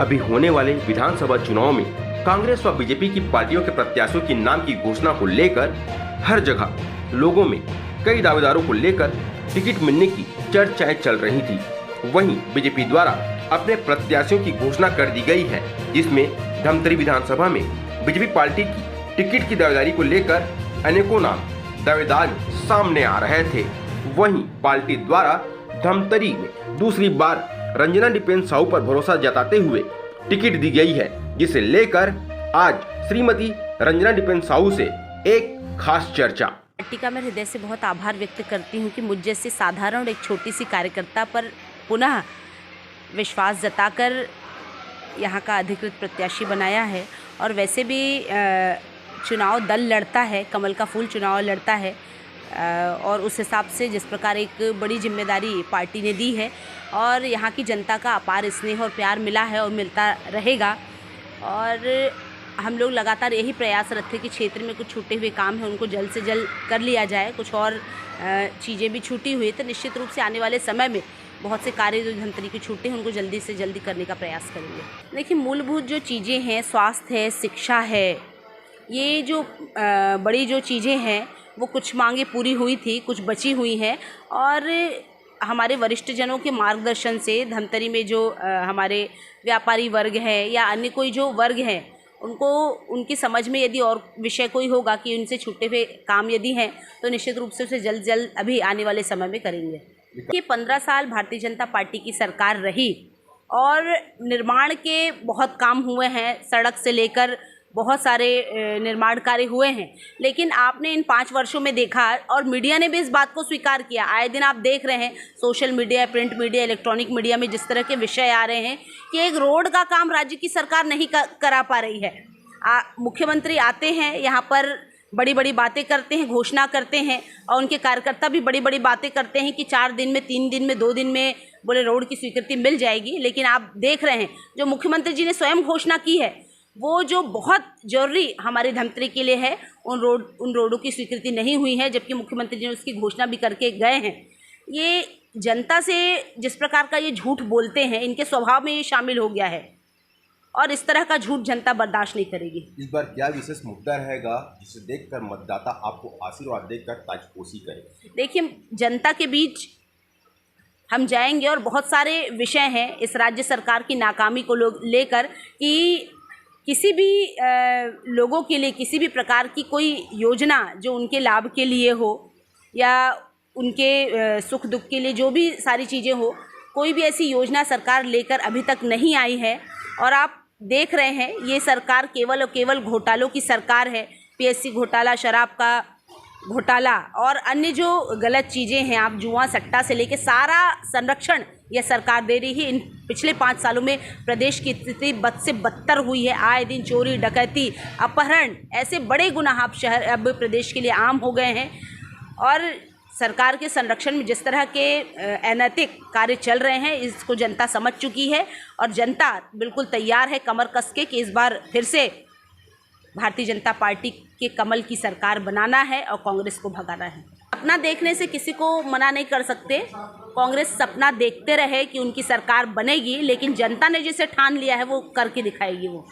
अभी होने वाले विधानसभा चुनाव में कांग्रेस व बीजेपी की पार्टियों के प्रत्याशियों के नाम की घोषणा को लेकर हर जगह लोगों में कई दावेदारों को लेकर टिकट मिलने की चर्चाएं चल रही थी। वहीं बीजेपी द्वारा अपने प्रत्याशियों की घोषणा कर दी गई है, जिसमें धमतरी विधानसभा में बीजेपी पार्टी की टिकट की दावेदारी को लेकर अनेकों नाम दावेदार सामने आ रहे थे। वहीं पार्टी द्वारा धमतरी में दूसरी बार रंजना डिपेन साहू पर भरोसा जताते हुए टिकट दी गई है, जिसे लेकर आज श्रीमती रंजना डिपेन साहू से एक खास चर्चा। पार्टी का मैं हृदय से बहुत आभार व्यक्त करती हूँ कि मुझ जैसे साधारण और एक छोटी सी कार्यकर्ता पर पुनः विश्वास जताकर यहाँ का अधिकृत प्रत्याशी बनाया है। और वैसे भी चुनाव दल लड़ता है, कमल का फूल चुनाव लड़ता है, और उस हिसाब से जिस प्रकार एक बड़ी जिम्मेदारी पार्टी ने दी है और यहाँ की जनता का अपार स्नेह और प्यार मिला है और मिलता रहेगा। और हम लोग लगातार यही प्रयासरत थे कि क्षेत्र में कुछ छूटे हुए काम हैं उनको जल्द से जल्द कर लिया जाए। कुछ और चीज़ें भी छूटी हुई तो निश्चित रूप से आने वाले समय में बहुत से कार्य जो धमतरी के छूटे हैं उनको जल्दी से जल्दी करने का प्रयास करेंगे। देखिए, मूलभूत जो चीज़ें हैं, स्वास्थ्य है, शिक्षा है, ये जो बड़ी जो चीज़ें हैं वो कुछ मांगे पूरी हुई थी, कुछ बची हुई हैं। और हमारे वरिष्ठ जनों के मार्गदर्शन से धमतरी में जो हमारे व्यापारी वर्ग है या अन्य कोई जो वर्ग है उनको उनकी समझ में यदि और विषय कोई होगा कि उनसे छूटे हुए काम यदि हैं तो निश्चित रूप से उसे जल्द जल्द अभी आने वाले समय में करेंगे। कि 15 साल भारतीय जनता पार्टी की सरकार रही और निर्माण के बहुत काम हुए हैं, सड़क से लेकर बहुत सारे निर्माण कार्य हुए हैं। लेकिन आपने इन 5 वर्षों में देखा और मीडिया ने भी इस बात को स्वीकार किया। आए दिन आप देख रहे हैं social media, print media, electronic media में जिस तरह के विषय आ रहे हैं कि एक रोड का काम राज्य की सरकार नहीं करा पा रही है। मुख्यमंत्री आते हैं यहाँ पर, बड़ी बड़ी बातें करते हैं, घोषणा करते हैं और उनके कार्यकर्ता भी बड़ी बड़ी बातें करते हैं कि 4 दिन में, 3 दिन में, 2 दिन में बोले रोड की स्वीकृति मिल जाएगी। लेकिन आप देख रहे हैं जो मुख्यमंत्री जी ने स्वयं घोषणा की है वो जो बहुत ज़रूरी हमारे धमतरी के लिए है, उन रोडों की स्वीकृति नहीं हुई है, जबकि मुख्यमंत्री जी ने उसकी घोषणा भी करके गए हैं। ये जनता से जिस प्रकार का ये झूठ बोलते हैं, इनके स्वभाव में ये शामिल हो गया है और इस तरह का झूठ जनता बर्दाश्त नहीं करेगी। इस बार क्या विशेष मुद्दा रहेगा जिसे देखकर मतदाता आपको आशीर्वाद देकर ताजपोशी करे? देखिए, जनता के बीच हम जाएंगे और बहुत सारे विषय हैं इस राज्य सरकार की नाकामी को लेकर कि किसी भी लोगों के लिए किसी भी प्रकार की कोई योजना जो उनके लाभ के लिए हो या उनके सुख दुख के लिए जो भी सारी चीज़ें हो, कोई भी ऐसी योजना सरकार लेकर अभी तक नहीं आई है। और आप देख रहे हैं ये सरकार केवल और केवल घोटालों की सरकार है। पीएससी घोटाला, शराब का घोटाला और अन्य जो गलत चीज़ें हैं, आप जुआ सट्टा से लेके सारा संरक्षण यह सरकार दे रही है। इन पिछले 5 सालों में प्रदेश की स्थिति बद से बदतर हुई है। आए दिन चोरी, डकैती, अपहरण, ऐसे बड़े गुनाह शहर अब प्रदेश के लिए आम हो गए हैं। और सरकार के संरक्षण में जिस तरह के अनैतिक कार्य चल रहे हैं इसको जनता समझ चुकी है और जनता बिल्कुल तैयार है कमर कस के कि इस बार फिर से भारतीय जनता पार्टी के कमल की सरकार बनाना है और कांग्रेस को भगाना है। सपना देखने से किसी को मना नहीं कर सकते। कांग्रेस सपना देखते रहे कि उनकी सरकार बनेगी, लेकिन जनता ने जिसे ठान लिया है वो करके दिखाएगी वो।